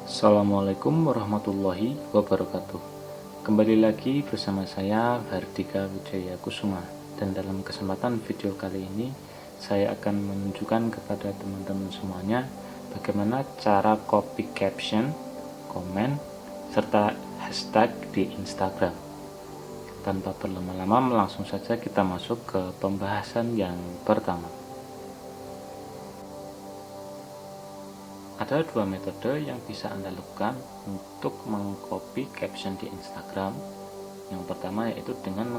Assalamualaikum warahmatullahi wabarakatuh. Kembali lagi bersama saya Hardika Wijaya Kusuma, dan dalam kesempatan video kali ini saya akan menunjukkan kepada teman-teman semuanya bagaimana cara copy caption, komen, serta hashtag di Instagram. Tanpa berlama-lama, langsung saja kita masuk ke pembahasan yang pertama. Ada dua metode yang bisa Anda lakukan untuk mengcopy caption di Instagram. Yang pertama yaitu dengan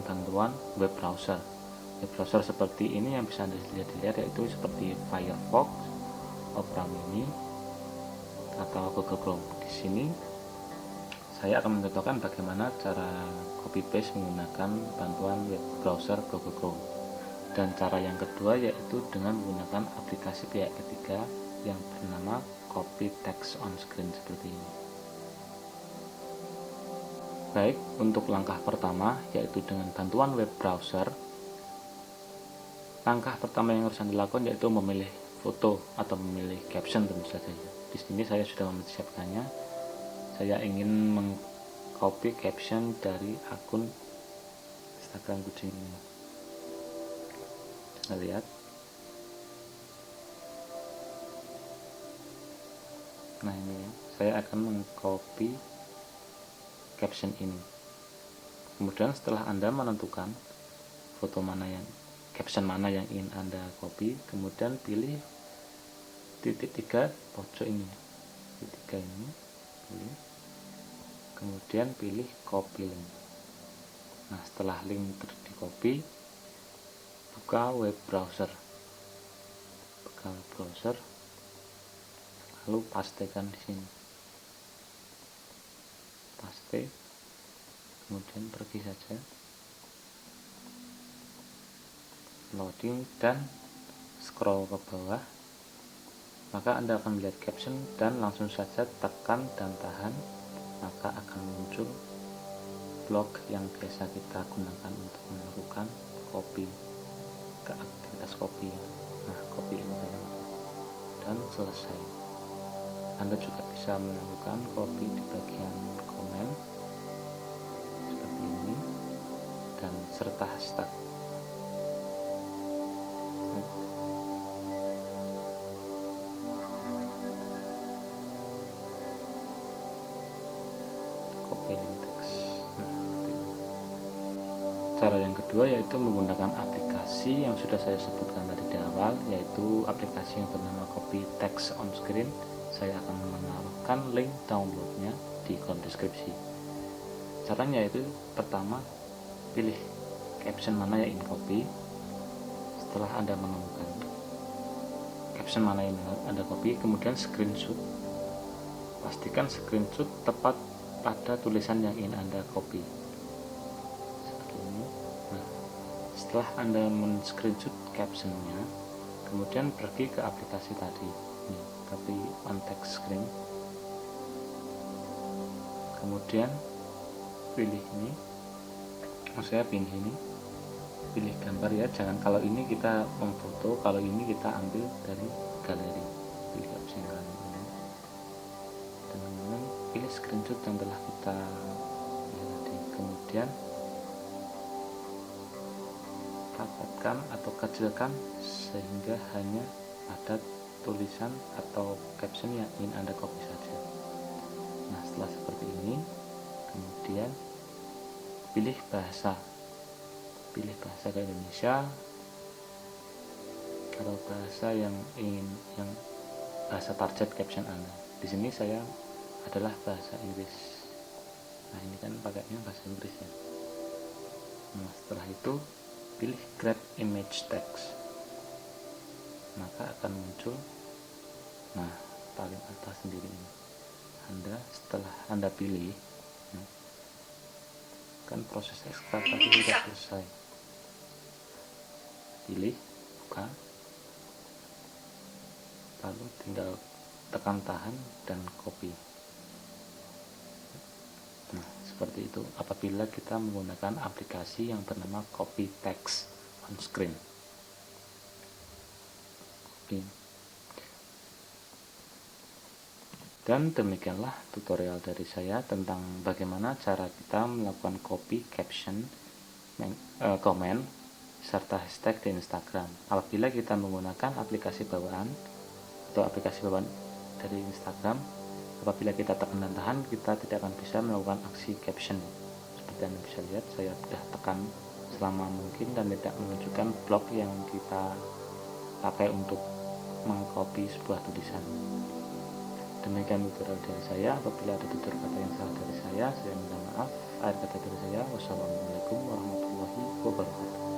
bantuan web browser. Web browser seperti ini yang bisa Anda lihat yaitu seperti Firefox, Opera Mini, atau Google Chrome. Di sini saya akan mencontohkan bagaimana cara copy paste menggunakan bantuan web browser Google Chrome. Dan cara yang kedua yaitu dengan menggunakan aplikasi pihak ketiga yang bernama copy text on screen seperti ini. Baik, untuk langkah pertama yaitu dengan bantuan web browser. Langkah pertama yang harus Anda lakukan yaitu memilih foto atau memilih caption tentu saja. Di sini saya sudah mempersiapkannya. Saya ingin mengcopy caption dari akun Instagram kucing ini. Lihat, nah ini ya, saya akan mengcopy caption ini. Kemudian setelah Anda menentukan caption mana yang ingin Anda copy, kemudian pilih titik 3 pojok ini, titik 3 ini pilih, kemudian pilih copy link. Nah, setelah link di copy, buka web browser, lalu pastekan di sini, paste, kemudian pergi saja, loading, dan scroll ke bawah, maka Anda akan melihat caption dan langsung saja tekan dan tahan, maka akan muncul blok yang biasa kita gunakan untuk melakukan copy ke aktivitas copy. Nah, copy ini dan selesai. Anda juga bisa melakukan copy di bagian komen seperti ini dan serta hashtag. Copy teks. Cara yang kedua yaitu menggunakan aplikasi yang sudah saya sebutkan tadi di awal, yaitu aplikasi yang bernama copy text on screen. Saya akan menaruhkan link downloadnya di kolom deskripsi. Caranya yaitu pertama, pilih caption mana yang ingin copy. Setelah Anda menemukan caption mana yang Anda copy, kemudian screenshot. Pastikan screenshot tepat pada tulisan yang ingin Anda copy. Setelah Anda men-screenshot captionnya, kemudian pergi ke aplikasi tadi, copy on text screen, kemudian pilih ini, saya pilih ini, pilih gambar ya, jangan kalau ini kita memfoto, kalau ini kita ambil dari galeri, pilih opsi galeri ini, dan kemudian pilih screenshot yang telah kita lihat tadi, kemudian rapatkan atau kecilkan sehingga hanya ada tulisan atau caption yang ingin Anda copy saja. Nah, setelah seperti ini, kemudian pilih bahasa ke Indonesia atau bahasa yang bahasa target caption Anda. Di sini saya adalah bahasa Inggris. Nah, ini kan pakainya bahasa Inggris ya. Nah, setelah itu pilih grab image text, maka akan muncul paling atas sendiri ini. Setelah Anda pilih, kan proses ekstrak tadi sudah selesai. Pilih, buka, lalu tinggal tekan tahan dan copy. Nah, seperti itu apabila kita menggunakan aplikasi yang bernama copy text on screen. Dan demikianlah tutorial dari saya tentang bagaimana cara kita melakukan copy caption, komen, serta hashtag di Instagram. Apabila kita menggunakan aplikasi bawaan atau aplikasi bawaan dari Instagram, apabila kita tekan dan tahan, kita tidak akan bisa melakukan aksi caption. Seperti Anda bisa lihat, saya sudah tekan selama mungkin dan tidak menunjukkan blok yang kita pakai untuk mengcopy sebuah tulisan. Demikian tutorial dari saya. Apabila ada tutur kata yang salah dari saya minta maaf. Akhir kata dari saya, wassalamualaikum warahmatullahi wabarakatuh.